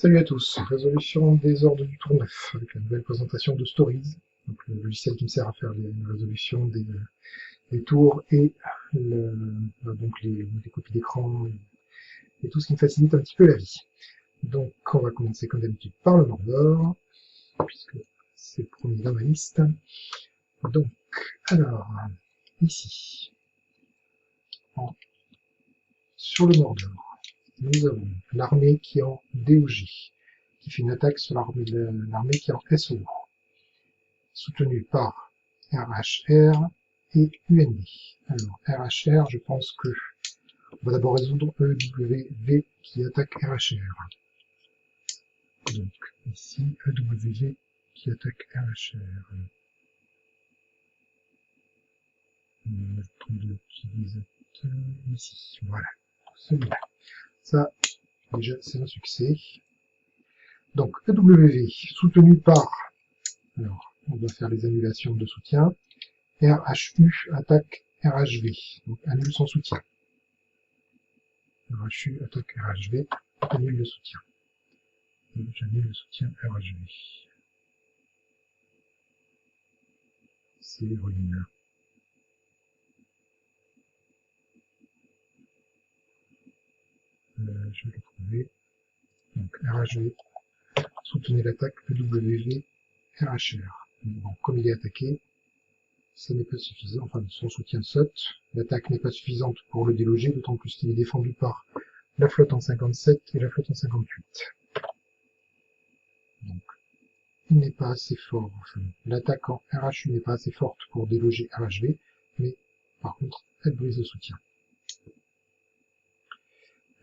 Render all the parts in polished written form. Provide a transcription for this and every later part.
Salut à tous, résolution des ordres du tour 9 avec la nouvelle présentation de Stories, donc le logiciel qui me sert à faire les résolutions des tours et donc les copies d'écran et tout ce qui me facilite un petit peu la vie. Donc on va commencer comme d'habitude par le Mordor, puisque c'est le premier dans ma liste. Donc, alors, ici, sur le Mordor, nous avons l'armée qui est en DOG, qui fait une attaque sur l'armée qui est en SO, soutenue par RHR et UND. Alors, RHR, je pense que on va d'abord résoudre EWV qui attaque RHR. Donc, ici, EWV qui attaque RHR. Notre utilisateur, ici, voilà, celui-là. Ça, déjà, c'est un succès. Donc, EWV, soutenu par, alors, on doit faire les annulations de soutien. RHU attaque RHV, donc annule son soutien. RHU attaque RHV, annule le soutien. Et j'annule le soutien RHV. C'est ruine. Je vais le trouver. Donc RHV, soutenez l'attaque EWV RHR. Bon, comme il est attaqué, ça n'est pas suffisant, enfin son soutien saute. L'attaque n'est pas suffisante pour le déloger, d'autant plus qu'il est défendu par la flotte en 57 et la flotte en 58. Donc, il n'est pas assez fort. Enfin, l'attaque en RHU n'est pas assez forte pour déloger RHV, mais par contre, elle brise le soutien.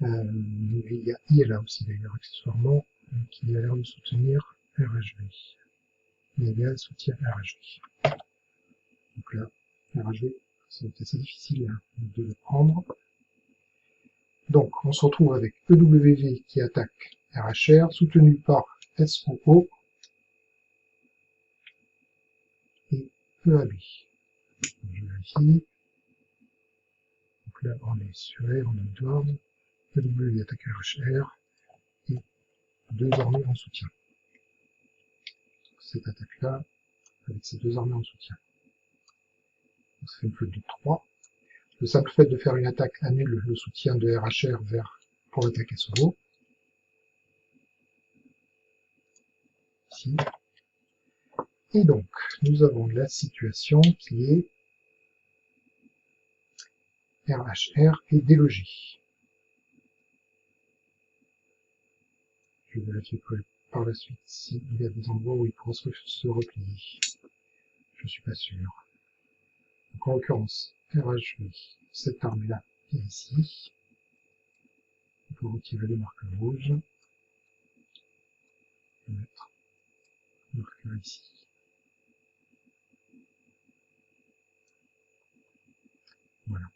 Il y a ILA aussi d'ailleurs, accessoirement, qui a l'air de soutenir RHV. ILA soutient RHV. Donc là, RHV, c'est assez difficile de le prendre. Donc, on se retrouve avec EWV qui attaque RHR, soutenu par SOO et EAB. Je vérifie. Donc là, on est sur Air, on est dehors. EW attaque RHR et deux armées en soutien. Cette attaque-là, avec ces deux armées en soutien. Donc ça fait une flotte de 3. Le simple fait de faire une attaque annule le soutien de RHR pour l'attaque SOO. Ici. Et donc, nous avons la situation qui est RHR est délogé. Je vais vérifier par la suite s'il y a des endroits où il pourra se replier. Je suis pas sûr. Donc en l'occurrence, RHV, cette armée-là est ici. On peut retirer le marqueur rouge. Et mettre le marqueur ici. Voilà.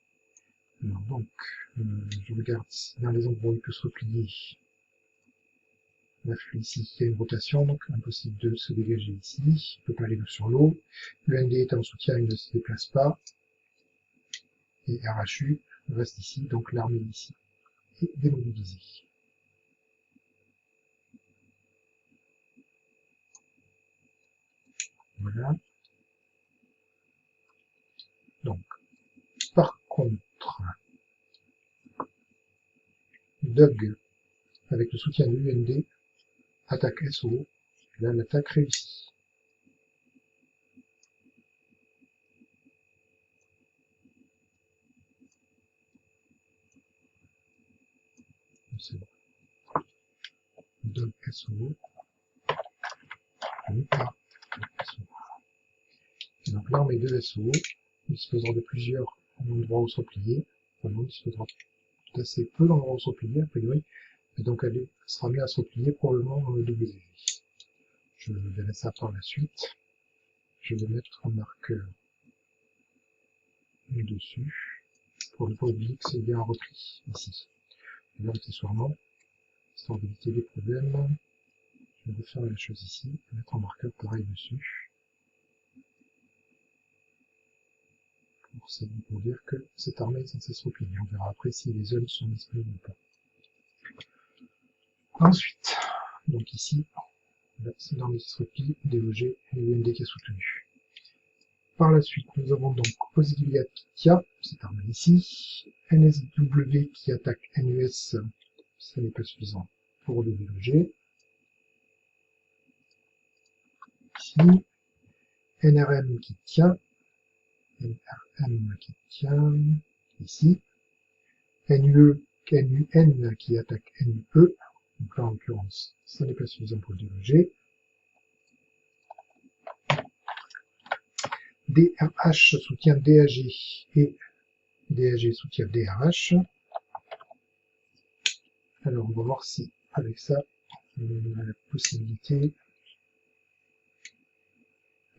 Alors donc, je regarde dans les endroits où il peut se replier. Ici, il y a une rotation, donc impossible de se dégager ici. Il ne peut pas aller sur l'eau. Le ND est en soutien, il ne se déplace pas. Et RHU reste ici, donc l'armée ici est démobilisée. Voilà. Donc, par contre, Doug, avec le soutien de l'UND, attaque SO, et là l'attaque réussit. C'est bon. Doug SO, je n'ai pas SO. Et donc l'armée de SO disposera de plusieurs endroits où se replier, enfin non, disposera d'assez peu d'endroits où se replier, a priori, et donc elle sera mise à se replier probablement dans le WV. Je verrai ça par la suite. Je vais mettre un marqueur dessus, pour ne pas oublier que c'est bien un repli, ici. Et là, accessoirement, histoire d'éviter les problèmes, je vais refaire la chose ici, mettre un marqueur pareil dessus, pour dire que cette armée est censée se replier. On verra après si les zones sont disponibles ou pas. Ensuite, Donc ici, c'est dans les SREPI, DOG et UMD qui est soutenu. Par la suite, nous avons donc Osgiliath qui tient, c'est armé ici, NSW qui attaque NUS, ça n'est pas suffisant pour le déloger. Ici, NRM qui tient, ici, NUN qui attaque NUE, donc là en l'occurrence, ça n'est pas suffisant pour le déloger. DRH soutient DAG et DAG soutient DRH. Alors on va voir si avec ça on a la possibilité.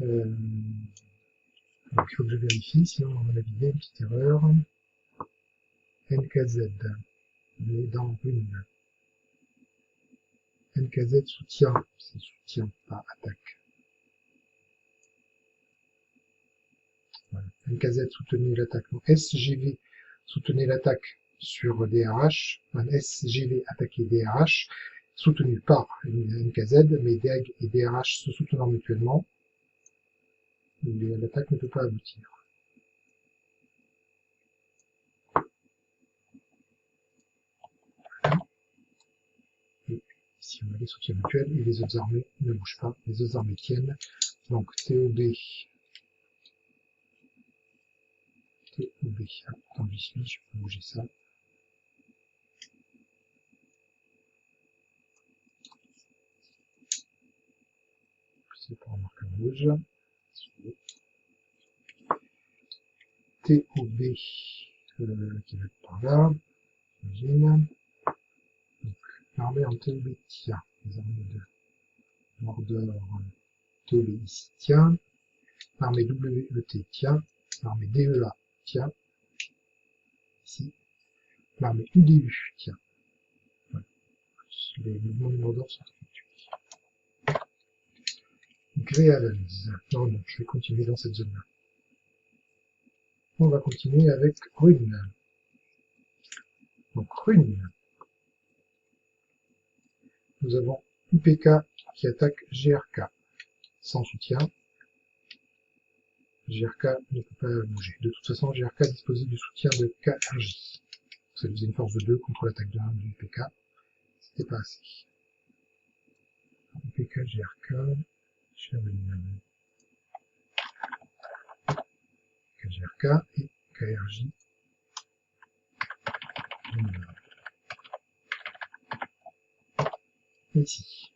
Donc il faut que je vérifie, sinon à mon avis il y a une petite erreur. NKZ, on est dans une. NKZ soutient, c'est soutien, pas attaque. Voilà. NKZ soutenait l'attaque. Donc SGV soutenait l'attaque sur DRH. SGV attaquait DRH, soutenu par NKZ, mais DAG et DRH se soutenant mutuellement. L'attaque ne peut pas aboutir. Voilà. Et ici on a les soutiens mutuels et les autres armées ne bougent pas. Les autres armées tiennent. Donc TOB. Attends, j'y suis, je peux bouger ça. C'est pour un marqueur rouge. TOB qui va être par là, j'imagine. Donc l'armée en TOB tient. Les armées de Mordor, TOB ici tient. L'armée WET tient. L'armée DEA tient. Ici. L'armée UDU tient. Voilà. Les mouvements de Mordor sont effectués. Grealans. Non, je vais continuer dans cette zone-là. On va continuer avec Rune. Donc Rune. Nous avons UPK qui attaque GRK. Sans soutien. GRK ne peut pas bouger. De toute façon, GRK disposait du soutien de KRJ. Ça faisait une force de 2 contre l'attaque de 1 du UPK. C'était pas assez. UPK, GRK, GRK et KRJ. Ici.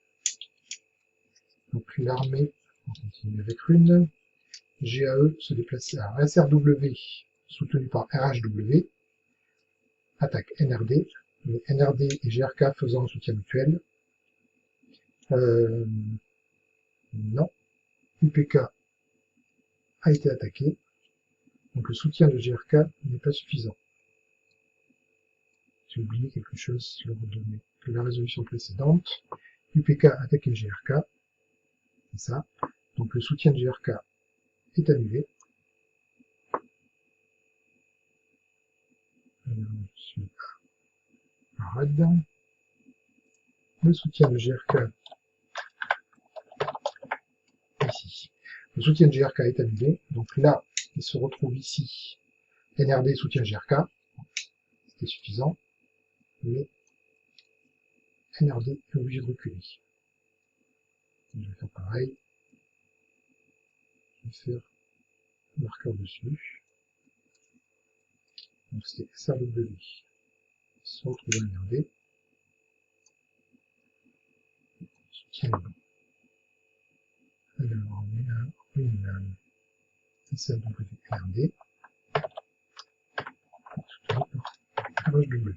Donc l'armée, on continue avec Rune. GAE se déplace à SRW, soutenu par RHW. Attaque NRD. Mais NRD et GRK faisant un soutien mutuel. Non. UPK a été attaqué. Donc le soutien de GRK n'est pas suffisant. J'ai oublié quelque chose lors de la résolution précédente. UPK attaque GRK. C'est ça. Donc le soutien de GRK est annulé. Alors, je suis à RAD. Le soutien de GRK ici. Le soutien de GRK est annulé. Donc là, il se retrouve ici. NRD soutient GRK. C'était suffisant. Mais NRD est obligé de reculer. Je vais faire pareil. Je vais faire un marqueur dessus. Donc c'était SRW. Se retrouve à NRD. Soutien est bon. Alors, on est à une SRW NRD. Soutenu par RHW.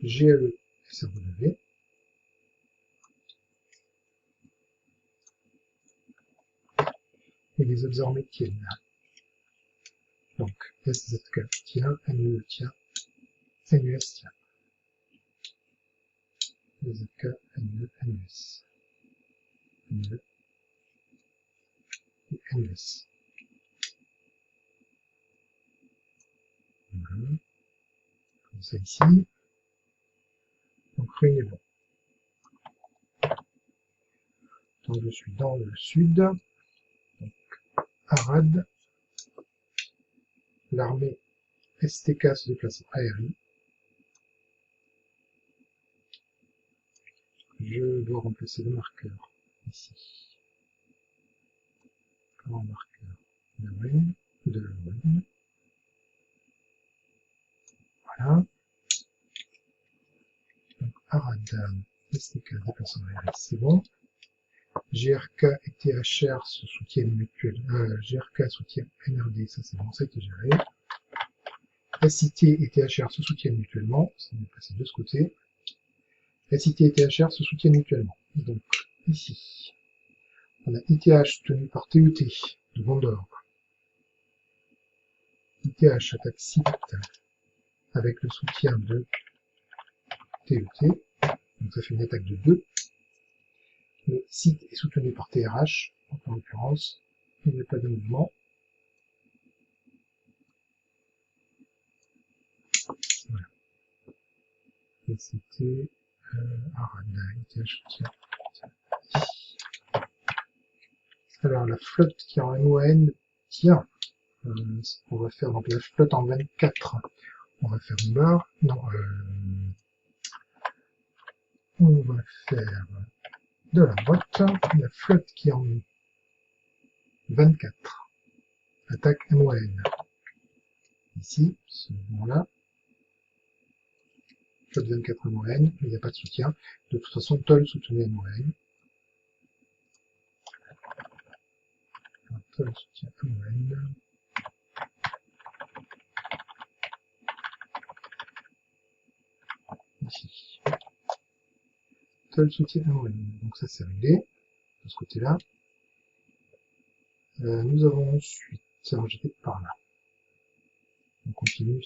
GAE SRW. Et les autres armées tiennent. Donc, SZK tient, NUE tient, NUS tient. SZK, NUE, NUS. NUE et NUS. Voilà. Comme ça ici. Donc, Rune est bon. Donc je suis dans le sud. Donc, Arad. L'armée STK se déplace en ARI. Je dois remplacer le marqueur ici. Par un marqueur de Wayne. Voilà. Donc, Arad, STK déplace en ARI, c'est bon. GRK et THR se soutiennent mutuellement. GRK soutient NRD, ça c'est bon, ça a été géré. SIT et THR se soutiennent mutuellement, ça va passer de ce côté. SIT et THR se soutiennent mutuellement. Donc, ici, on a ITH soutenu par TUT de Vendor. ITH attaque site avec le soutien de TUT. Donc ça fait une attaque de 2. Le site est soutenu par TRH, donc en l'occurrence, il n'y a pas de mouvement. Voilà. Et c'était Arad, ITH soutien. Alors la flotte qui est en MON, tiens, on va faire donc la flotte en 24. On va faire une barre. Non, on va faire de la droite. La flotte qui est en 24. Attaque MON. Ici, ce moment-là. Flotte 24 MON, mais il n'y a pas de soutien. De toute façon, Toll soutenait MON. Toll soutient MON. Ici. Toll soutient MON. Donc ça c'est réglé. De ce côté-là. Nous avons ensuite, j'étais par là. On continue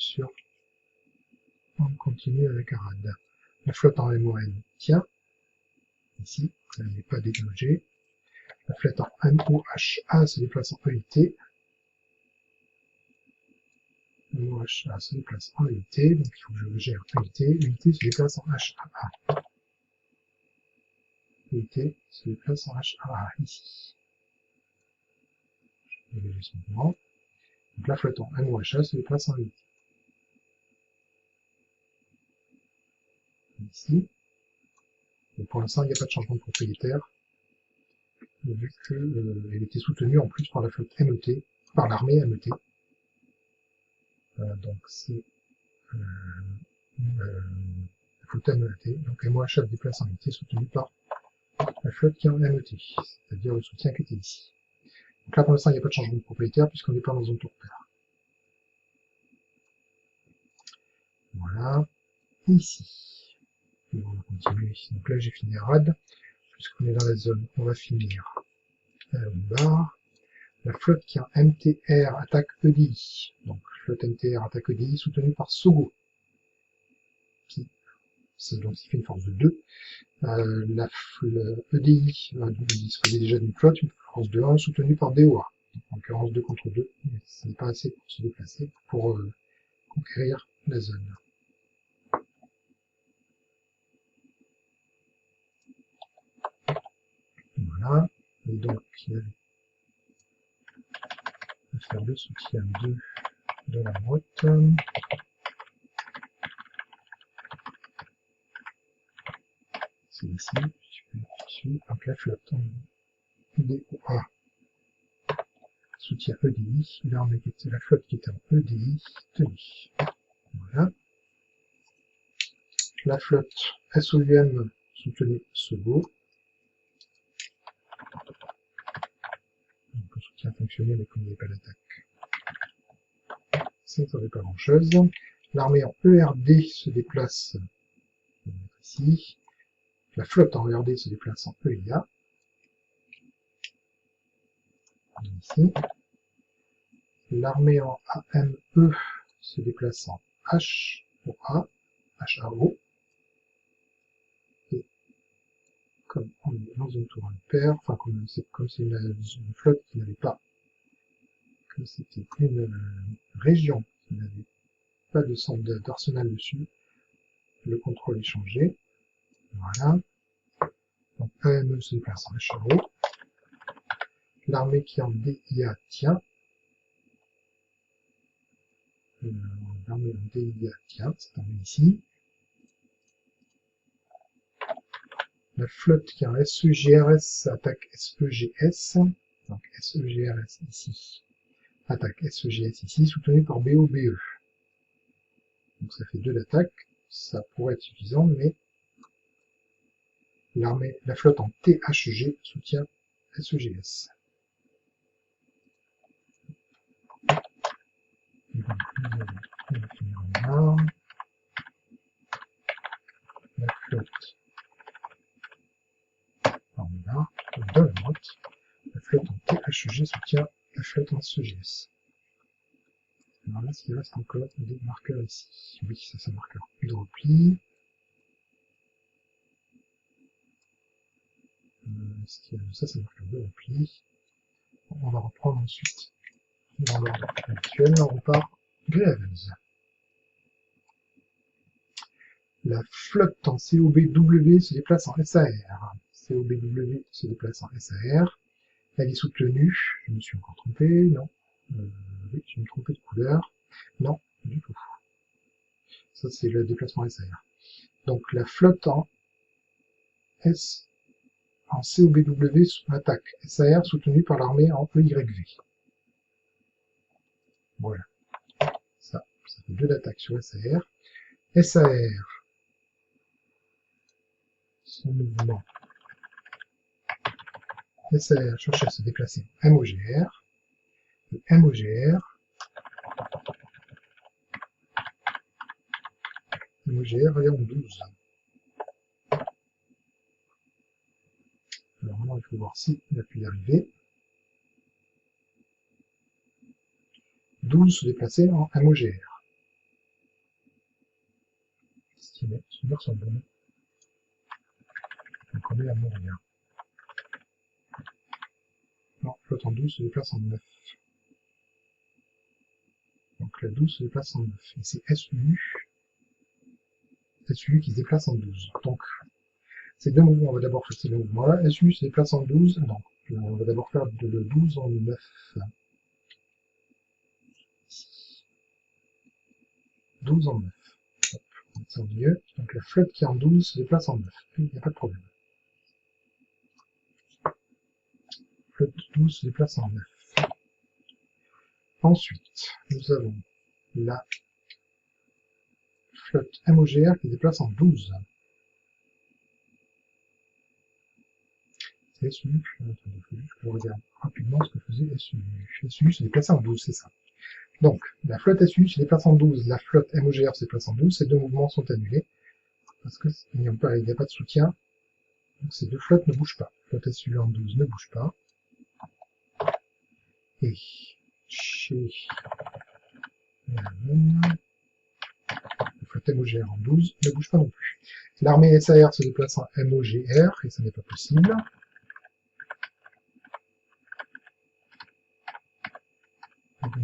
avec Arad. La flotte en MON tient. Ici, elle n'est pas dédommagée. La flotte en MOHA se déplace en EIT. MOHA se déplace en EIT, donc il faut que je gère EIT. EIT se déplace en HAA. EIT se déplace en HAA, ici. Je vais dégager ce mouvement. Donc la flotte en MOHA se déplace en EIT. Ici. Et pour l'instant, il n'y a pas de changement de propriétaire, vu qu'elle était soutenue en plus par la flotte MET, par l'armée MET. Donc c'est la flotte MET. Donc MOHA se déplace en EIT, soutenue par la flotte qui est en MET, c'est-à-dire le soutien qui était ici. Donc là, pour l'instant, il n'y a pas de changement de propriétaire, puisqu'on n'est pas dans zone tour pair. Voilà. Ici. Et on va continuer ici. Donc là, j'ai fini Arad. Puisqu'on est dans la zone, on va finir une barre. La flotte qui est en MTR attaque EDI. Donc, flotte MTR attaque EDI soutenue par Sogo. Donc, il fait une force de 2. La EDI disposait déjà d'une flotte, une force de 1 soutenue par DOA. En l'occurrence 2 contre 2, mais ce n'est pas assez pour se déplacer, pour conquérir la zone. Voilà, et donc il y avait à faire le soutien de la droite. C'est ici, donc la flotte en DOA soutien EDI, l'armée qui était la flotte qui était en EDI, tenue. Voilà. La flotte SOUM soutenait Sogo. Donc le soutien fonctionnait, mais comme il n'y avait pas d'attaque, ça ne servait pas grand chose. L'armée en ERD se déplace, je vais mettre ici. La flotte en ERD se déplace en EIA. Ici. L'armée en AME se déplace en HOA, HAO. Et comme on est dans une tour impair, enfin comme c'est une flotte qui n'avait pas, comme c'était une région qui n'avait pas de centre d'arsenal dessus, le contrôle est changé. Voilà. Donc AME se déplace en HAO. L'armée qui est en DIA tient. L'armée en DIA tient, cette armée ici. La flotte qui est en SEGRS attaque SEGS. Donc SEGRS ici attaque SEGS ici, soutenu par BOBE. Donc ça fait 2 d'attaque. Ça pourrait être suffisant, mais la flotte en THG soutient SEGS. Et donc, on va finir en A. La flotte en A, de la note. La flotte en THG soutient la flotte en SEGS. Alors là, est-ce qu'il reste encore des marqueurs ici? Oui, ça c'est un marqueur de repli. Ça c'est un marqueur de repli. On va reprendre ensuite dans l'ordre actuel. On repart Gréavens. La flotte en COBW se déplace en SAR. COBW se déplace en SAR. Elle est soutenue. Je me suis encore trompé, non. Oui, je me suis trompé de couleur. Non, du tout. Ça, c'est le déplacement SAR. Donc, la flotte en COBW attaque SAR soutenue par l'armée en EYV. Voilà. Ça fait 2 d'attaque sur SAR. SAR, son mouvement. SAR cherche à se déplacer en MOGR. Et MOGR est en 12. Alors maintenant, il faut voir si il a pu y arriver. 12 se déplacer en MOGR. Si mes souvenirs sont bons. Donc on est à Montréal. Non, flotte en 12 se déplace en 9. Donc la 12 se déplace en 9. Et c'est SU qui se déplace en 12. Donc, ces deux mouvements, on va d'abord faire ces deux mouvements-là. SU se déplace en 12. Non, on va d'abord faire le 12 en 9. 12 en 9. Hop, c'est au milieu. Donc la flotte qui est en 12 se déplace en 9. Il n'y a pas de problème. Flotte 12 se déplace en 9. Ensuite, nous avons la flotte MOGR qui se déplace en 12. C'est SU. Attendez, il faut juste que je regarde rapidement ce que faisait SU. SU se déplaçait en 12, c'est ça. Donc, la flotte SU se déplace en 12, la flotte MOGR se déplace en 12, ces deux mouvements sont annulés, parce qu'il n'y a pas de soutien, donc ces deux flottes ne bougent pas. Flotte SU en 12 ne bouge pas, et chez la flotte MOGR en 12 ne bouge pas non plus. L'armée SAR se déplace en MOGR, et ça n'est pas possible.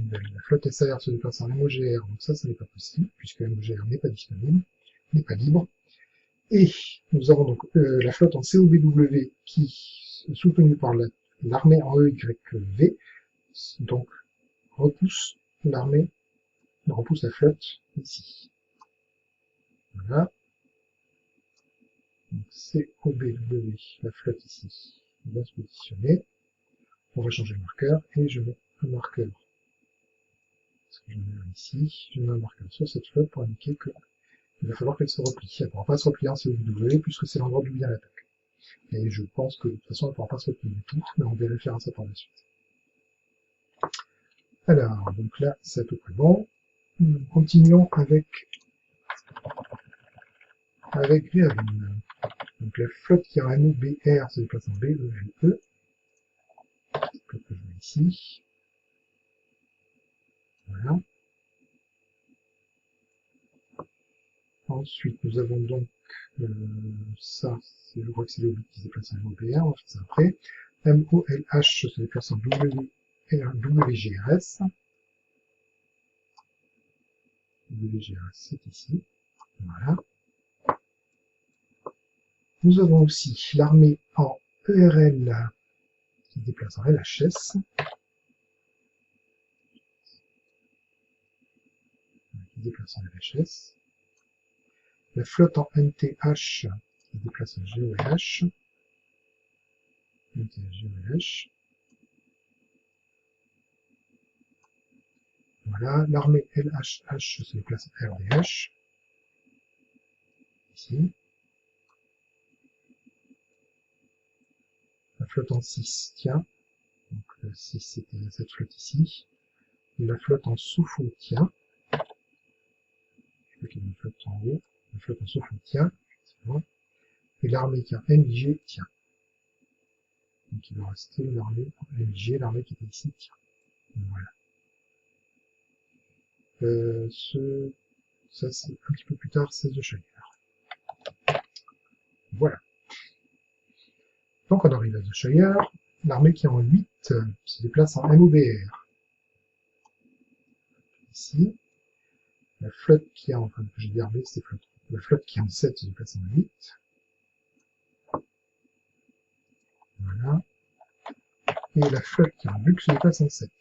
La flotte SAR se déplace en MOGR, donc ça n'est pas possible, puisque MOGR n'est pas disponible, n'est pas libre. Et nous avons donc la flotte en COBW qui est soutenue par l'armée en EYV, donc repousse la flotte ici. Voilà. Donc COBW, la flotte ici, va se positionner. On va changer le marqueur, et je mets un marqueur. Parce que j'en ai un ici, je mets un marqueur sur cette flotte pour indiquer que il va falloir qu'elle se replie. Elle ne pourra pas se replier en COBW puisque c'est l'endroit d'où vient l'attaque. Et je pense que de toute façon elle ne pourra pas se replier du tout, mais on vérifiera ça par la suite. Alors, donc là, c'est à peu près bon. Continuons avec Gréavin. Donc la flotte qui a un MOBR se déplace en BELE. Que je mets ici. Voilà. Ensuite, nous avons donc ça, je crois que c'est le but qui se déplace en MOBR, on va faire ça après. MOLH se déplace en WGRS. WGRS, c'est ici. Voilà. Nous avons aussi l'armée en ERL qui se déplace en LHS, la flotte en NTH qui se déplace en GOLH, voilà, l'armée LHH se déplace en RDH, ici, la flotte en 6 tient, donc le 6 c'était cette flotte ici, la flotte en Soufou tient, je crois qu'il y a une flotte en haut, la flotte en Soufou tient, et l'armée qui a NJ tient. Donc il va rester l'armée NJ, l'armée qui était ici tient. Voilà. Ça c'est un petit peu plus tard, 16 de Shire. Voilà. Donc on arrive à The Shire, l'armée qui est en 8 se déplace en MOBR. Ici, la flotte qui est en, enfin, j'ai dit armée, c'est flotte. La flotte qui est en 7 se déplace en 8. Voilà. Et la flotte qui est en Bux se déplace en 7.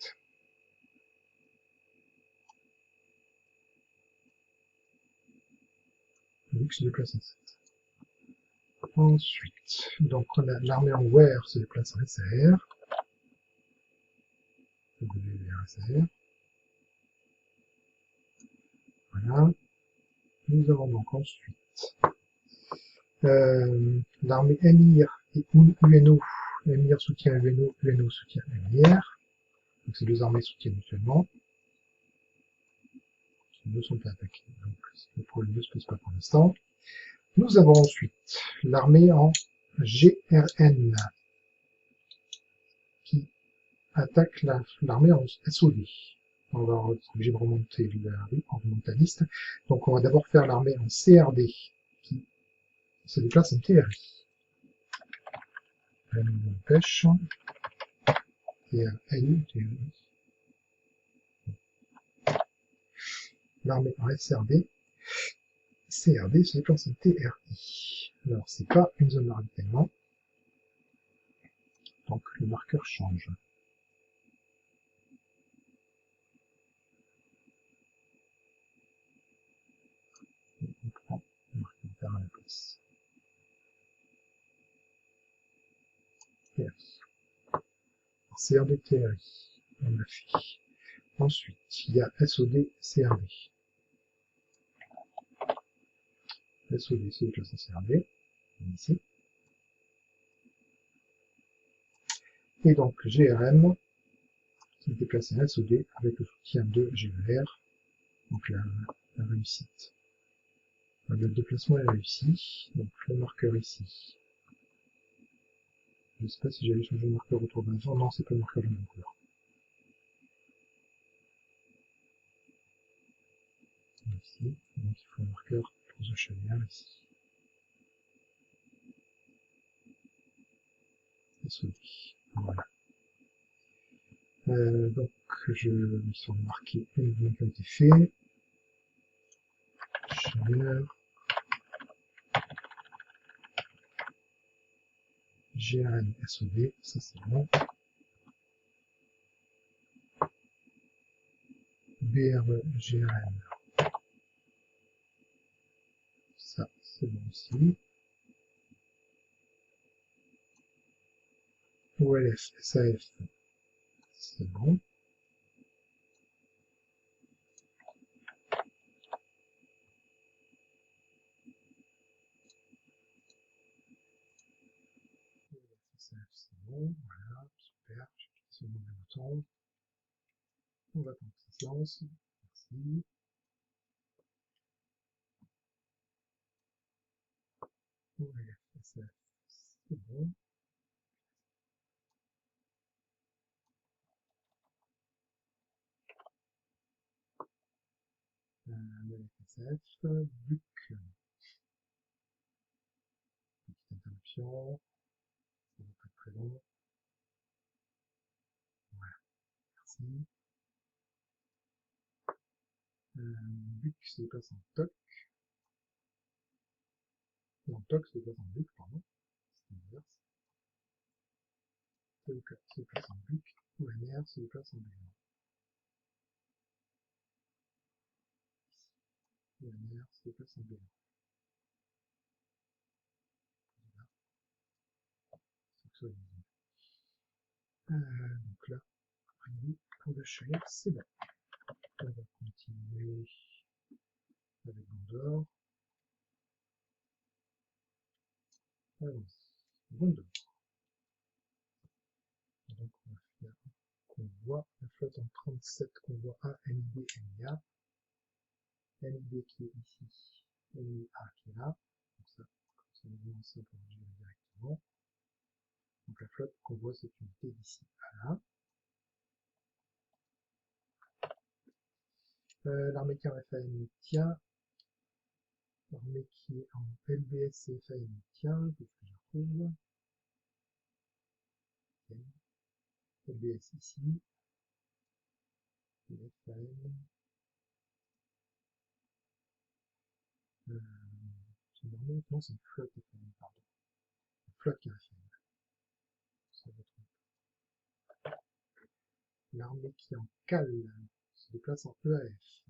Bux se déplace en 7. Ensuite, donc on a l'armée en Wear se déplace en SR. SR. Voilà. Nous avons donc ensuite l'armée Emir et UNO. Emir soutient UNO, UNO soutient Emir. Donc ces deux armées soutiennent mutuellement. Ils ne sont pas attaqués, donc le problème ne se pose pas pour l'instant. Nous avons ensuite l'armée en GRN qui attaque l'armée en SOD. On va être obligé de remonter en remontaliste. Donc on va d'abord faire l'armée en CRD qui se déplace en TRI. Pêche. TRI. L'armée en SRD. CRD se déplace en TRI. Alors c'est pas une zone de ravitaillement. Donc le marqueur change. On prend le marqueur à la place. TRI. CRD TRI. On a fait. Ensuite, il y a SOD CRD. SOD se déplace en CRD. Ici. Et donc GRM qui se déplace en SOD avec le soutien de GER. Donc la réussite. Le déplacement est réussi. Donc le marqueur ici. Je ne sais pas si j'avais changé le marqueur autour d'un jour. Non, c'est pas le marqueur de mon couleur. Ici. Donc il faut un marqueur pour The Shire ici. SOD. Voilà. Donc je vais sur marquer une ligne qui a été fait. Shire. GRN SOD, ça c'est bon. BRGRN, ça c'est bon aussi. OLF, SAF, c'est bon. SAF, c'est bon, voilà, super, je clique sur le mauvais bouton. On va attendre que ça se lance, merci. OLF, SAF, c'est bon. OLF, SAF, BUC, petite interruption, ça va pas être très long. Voilà, merci. BUC se déplace en TOC. Non, TOC se déplace en BUC, pardon. C'est l'inverse. se déplace en BUC, ONR se déplace en B1. ONR se déplace en B1. Voilà. Donc là, pour le chalet, c'est bon. On va continuer avec Gondor. Allons-y. Gondor. Donc on va faire convoi, la flotte en 37, convoi A, NIB, NIA. NIB qui est ici, NIA qui est là. Donc ça, comme ça, on ça pour gérer directement. Donc la flotte convoi cette unité d'ici à là. L'armée qui est en FAN tient. L'armée qui est en LBS et FAN tient. Qu'est-ce que je retrouve? LBS ici. Et FAN. C'est une armée, non, c'est une flotte FAN, pardon. Une flotte qui est FAN. Ça va être l'armée qui est en CAL se déplace en EAF.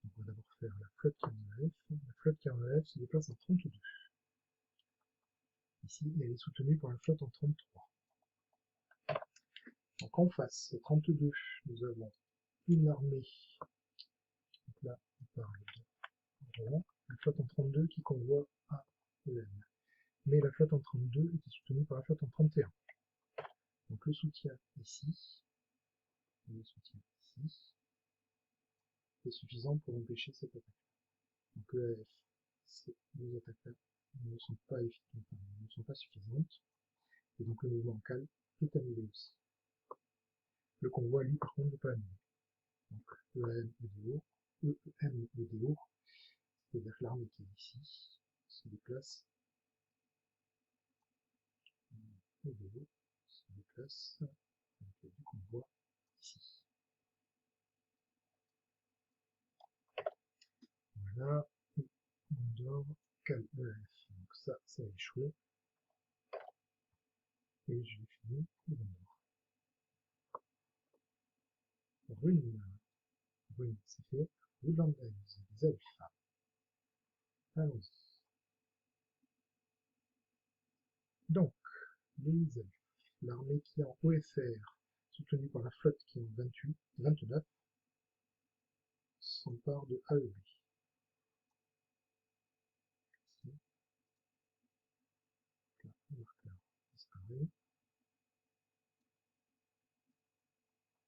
Donc on va d'abord faire la flotte qui est en EAF. La flotte qui est en EAF se déplace en 32. Ici, elle est soutenue par la flotte en 33. Donc en face, c'est 32, nous avons une armée. Donc là, on parle de la flotte en 32 qui convoie à EM. Mais la flotte en 32 est soutenue par la flotte en 31. Donc le soutien ici, le soutien ici, est suffisant pour empêcher cette attaque. Donc EAF, ces deux attaques-là ne sont pas efficaces, ne sont pas suffisantes. Et donc le mouvement en calme est annulé aussi. Le convoi, lui, par contre, n'est pas annulé. Donc EAM, EDO, EM, EDO, c'est-à-dire que l'armée qui est ici se déplace, EDO se déplace avec du convoi ici. Voilà, et Gondor, calme EAF. Donc ça a échoué. Et je vais finir le Gondor. Rune, c'est fait. Woodlanders, les elfes. Allons-y. Donc, les elfes. L'armée qui est en OFR, soutenue par la flotte qui est en 28, 29, s'empare de AEB. Ici. Là, le marqueur disparaît.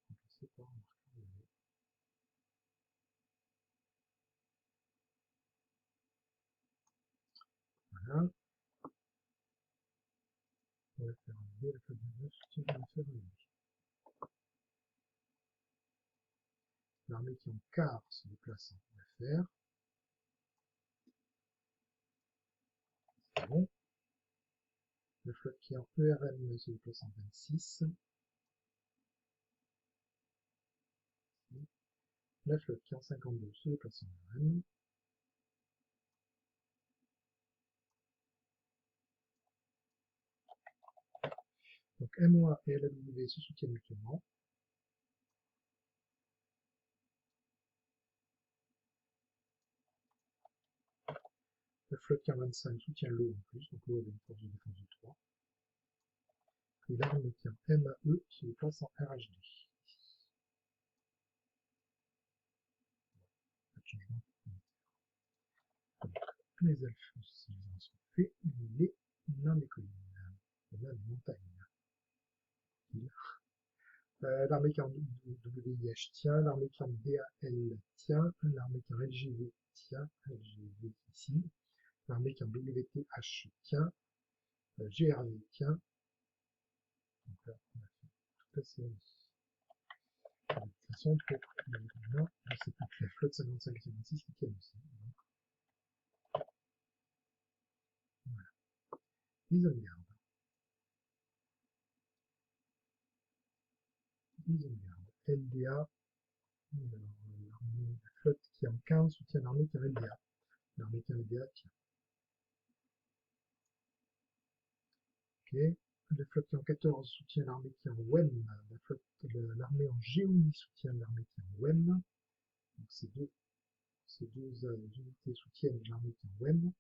Remplacé par un marqueur AEB. Voilà. On va faire un B, la flotte de 9 soutient l'OFR AEB. L'armée qui est en quart se déplace en OFR. C'est bon. La flotte qui est en ERM se déplace en 26. La flotte qui est en 52 se déplace en ERM. Donc MOA et LW se soutiennent mutuellement. La flotte qui est en 25 soutient l'eau en plus, donc l'eau avait une force de défense de 3. Et l'armée qui est en MAE se déplace en RHD. Pas de changement. Donc, les elfes, s'ils en sont faits, les nains des collines, les nains des montagnes. L'armée qui est en WIH tient, l'armée qui est en DAL tient, l'armée qui est en LGV tient, LGV ici, l'armée qui est en WTH tient, GRV tient. Donc là, on a fait toute la série. De toute façon, pour le nains, c'est plus que la flotte 55 et 56 qui tiennent aussi. Donc, voilà. Isengard. LDA, la flotte qui est en 15 soutient l'armée qui est en LDA. L'armée qui est en LDA tient. Ok. La flotte qui est en 14 soutient l'armée qui est en WEM. L'armée en Géonie soutient l'armée qui est en WEM. Donc ces deux unités soutiennent l'armée qui est en WEM.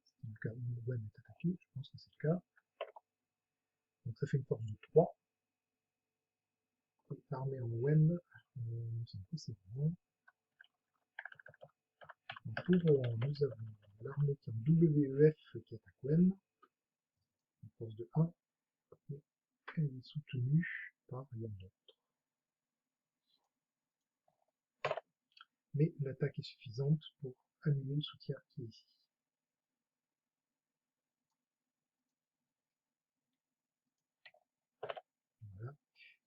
C'est le cas où le WEM est attaqué, je pense que c'est le cas. Donc ça fait une force de 3. L'armée en WEM, il me semble que c'est bon. Pour nous avons l'armée qui est en WEF qui attaque WEM. Une force de 1. Et elle est soutenue par rien d'autre. Mais l'attaque est suffisante pour annuler le soutien qui est ici. Voilà.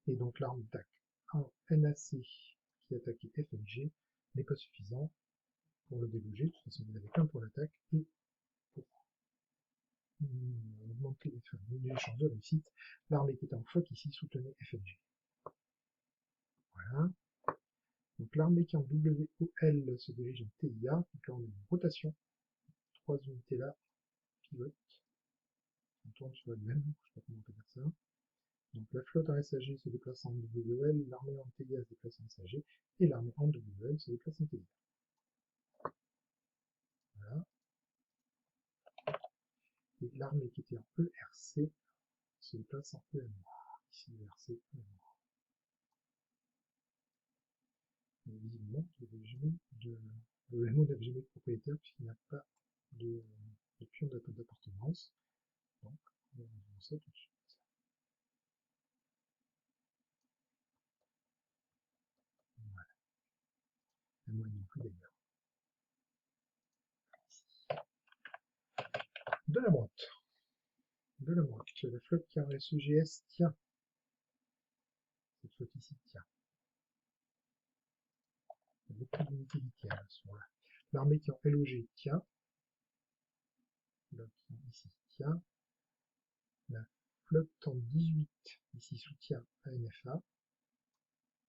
Et donc l'arme d'attaque en NAC qui attaquait FNG n'est pas suffisant pour le déloger. De toute façon, vous n'avez qu'un pour l'attaque et pour augmenter les chances de réussite, l'armée qui était en FOC ici soutenait FNG. Voilà. Donc l'armée qui est en WOL se dirige en TIA. Donc là on a une rotation. 3 unités là qui votent. On tourne sur elle-même, je sais pas comment on peut dire ça. Donc la flotte en SAG se déplace en WOL, l'armée en TIA se déplace en SAG, et l'armée en WOL se déplace en TIA. Voilà. Et l'armée qui était en ERC se déplace en EMO. Ici ERC, EMO. Et visiblement, le MO n'avait jamais de propriétaire puisqu'il n'a pas de pion d'appartenance. Donc, on va voir ça tout de suite. Voilà. Et moi non plus d'ailleurs. De la droite. De la droite. La flotte qui a un SEGS tient. Cette flotte ici tient. Il y a beaucoup d'unités qui tiennent à ce moment-là. L'armée qui est en LOG tient. L'autre qui est ici tient. La flotte en 18 ici soutient ANFA.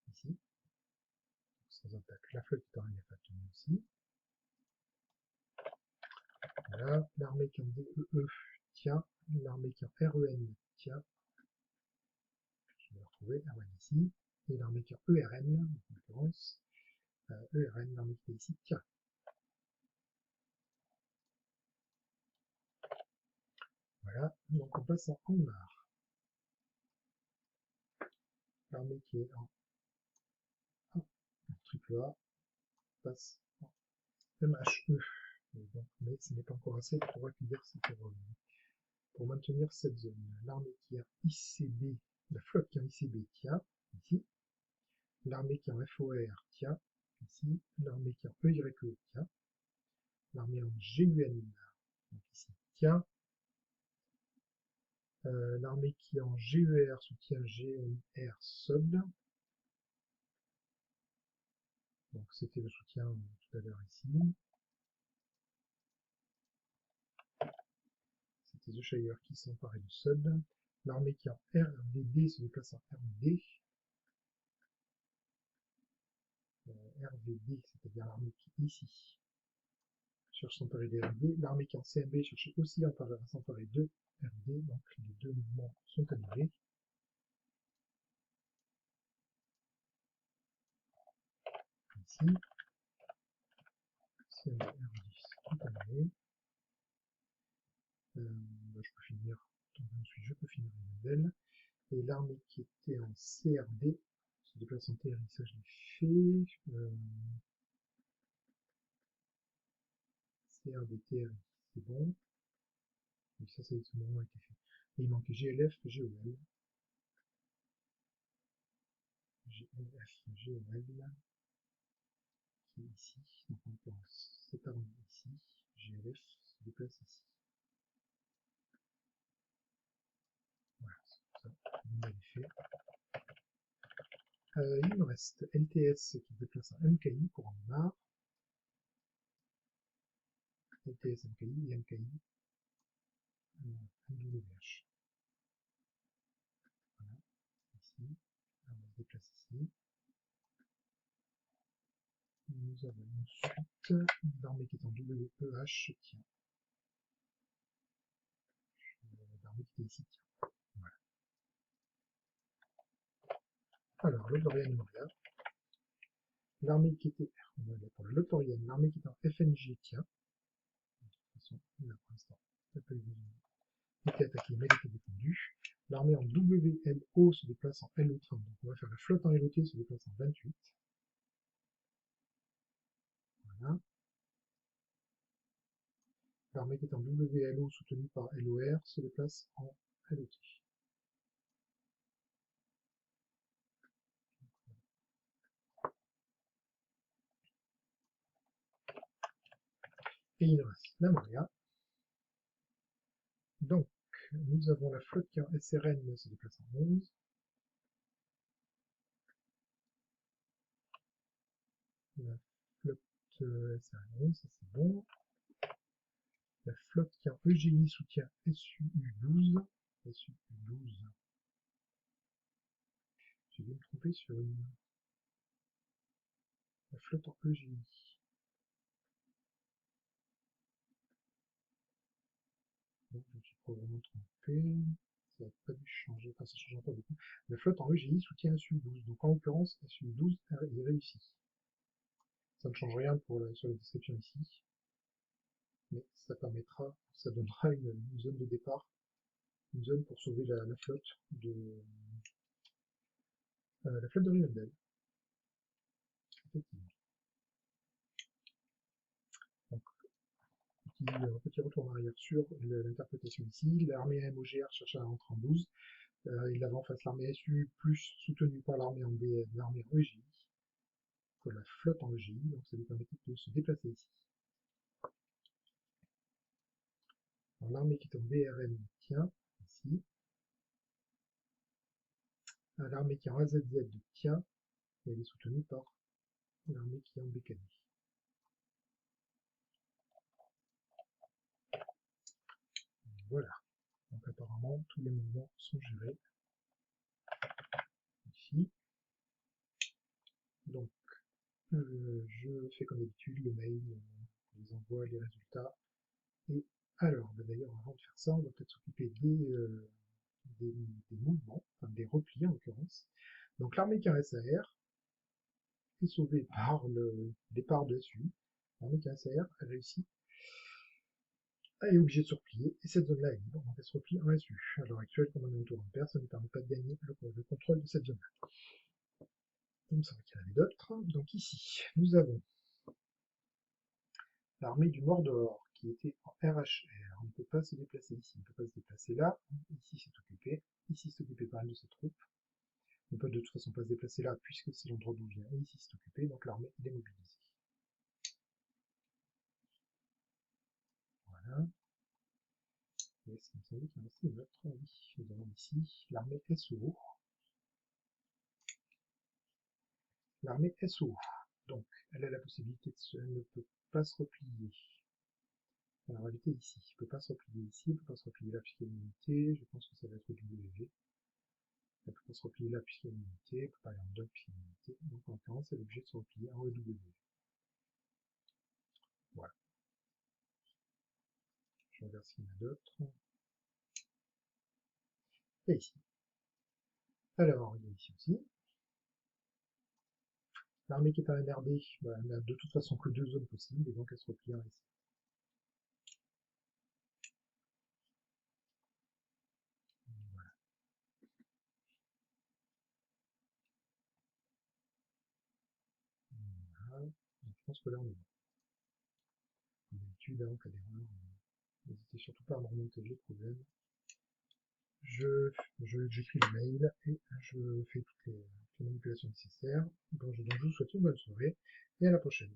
Ici. Sans attaque. La flotte qui est en ANFA tient aussi. Voilà. L'armée qui est en DEE tient. L'armée qui est en REN tient. Je vais retrouver REN ici. Et l'armée qui est en ERN, en l'occurrence. ERN, l'armée qui est ici tient. Voilà, donc on passe en Angmar. L'armée qui est en triple A passe en MHE. Donc, mais ce n'est pas encore assez pour accueillir cette zone. Pour maintenir cette zone, l'armée qui est en ICB, la flotte qui est en ICB tient, ici. L'armée qui est en FOR tient, ici. L'armée qui est en EYE tient. L'armée en GUN, donc ici, tient. L'armée qui est en GER soutient GNR SOD. Donc c'était le soutien tout à l'heure ici. C'était The Shire qui s'emparait du SOD. L'armée qui est en RVD se déplace en RVD. RVD, c'est-à-dire l'armée qui est ici, cherche à s'emparer des RVD. L'armée qui est en CMB cherche aussi à s'emparer de RVD. Donc les deux mouvements sont annulés. Ici. CMB, RVD, tout annulé. Je peux finir, ensuite je peux finir le modèle. Et l'armée qui était en CRD se déplace en TRI, ça je l'ai fait. CRD, TRI, c'est bon. Et ça, ce moment a été fait. Et il manquait GLF, GOL. GLF, GOL, qui est ici. Donc en l'occurrence, cette armée ici. GLF se déplace ici. Voilà, c'est ça. Vous l'avez fait. Il me reste LTS qui se déplace en MKI pour en marre. LTS, MKI et MKI. MWH. Voilà, ici. On se déplace ici. Nous avons ensuite l'armée qui est en WEH, tiens. L'armée qui qui est ici. Voilà. Alors, Lothlórien Moria. L'armée qui était, on va aller pour le Lothlórien, l'armée qui était en FNG tient. De toute façon, là pour l'instant, ça peut était attaqué mais elle était défendue. L'armée en WLO se déplace en LO30. Donc on va faire la flotte en LOT se déplace en 28. Voilà. L'armée qui est en WLO soutenue par LOR se déplace en LOT. Et il reste la Moria. Donc, nous avons la flotte qui en SRN se déplace en 11. La flotte SRN 11, ça c'est bon. La flotte qui en EGI soutient SUU12. SUU12. J'ai dû me tromper sur une. La flotte en EGI. Donc, je me suis probablement trompé. Ça n'a pas dû changer, enfin ça ne change pas beaucoup. La flotte en EGI soutient SU12. Donc en l'occurrence, SU12 est réussi. Ça ne change rien pour sur la description ici. Mais ça permettra, ça donnera une zone de départ, une zone pour sauver la flotte de Rivendell. Effectivement. Donc, petit retour en arrière sur l'interprétation ici. L'armée MOGR cherche à rentrer en 12. Il avait en face l'armée SU plus soutenue par l'armée en l'armée EGI. Que la flotte en EGI, donc ça lui permettait de se déplacer ici. L'armée qui est en BRN tient ici. L'armée qui est en AZZ tient, et elle est soutenue par l'armée qui est en BKD. Voilà. Donc apparemment, tous les mouvements sont gérés. Ici. Donc, je fais comme d'habitude le mail, je les envoie les résultats. Et alors, d'ailleurs, avant de faire ça, on va peut-être s'occuper des mouvements, enfin des replis en l'occurrence. Donc l'armée qui a un SAR est sauvée par le départ de SU. L'armée qui a un SAR a réussi, est obligée de se replier, et cette zone-là est libre, donc elle se replie en SU. À l'heure actuelle, comme on est en tour impair, ça ne permet pas de gagner le contrôle de cette zone-là. Il me semble qu'il y en avait d'autres. Donc ici, nous avons l'armée du Mordor qui était en RHR. On ne peut pas se déplacer ici, on ne peut pas se déplacer là. Ici c'est occupé. Ici c'est occupé par une de ses troupes. On ne peut de toute façon pas se déplacer là puisque c'est l'endroit d'où vient. Et ici c'est occupé, donc l'armée est démobilisée. Voilà. Et il me semble qu'il y en a une autre. Oui, nous avons ici l'armée SO. L'armée SO. Donc, elle a la possibilité de elle ne peut pas se replier. En réalité, ici, il ne peut pas se replier ici, il ne peut pas se replier là puisqu'il y a une unité. Je pense que ça va être WV. Elle ne peut pas se replier là puisqu'il y a une unité, elle ne peut pas aller en dock puisqu'il y a une unité. Donc en l'occurrence, elle est obligée de se replier en EW. Voilà. Je regarde s'il y en a d'autres. Et ici. Alors, il y a ici aussi. L'armée qui est en NRD, bah, elle n'a de toute façon que deux zones possibles, et donc elle se replie ici. Voilà. Voilà. Donc, je pense que là on est bon. Comme d'habitude, en cas d'erreur, n'hésitez surtout pas à me remonter les problèmes. J'écris le mail et je fais toutes les manipulations nécessaires. Donc je vous souhaite une bonne soirée et à la prochaine.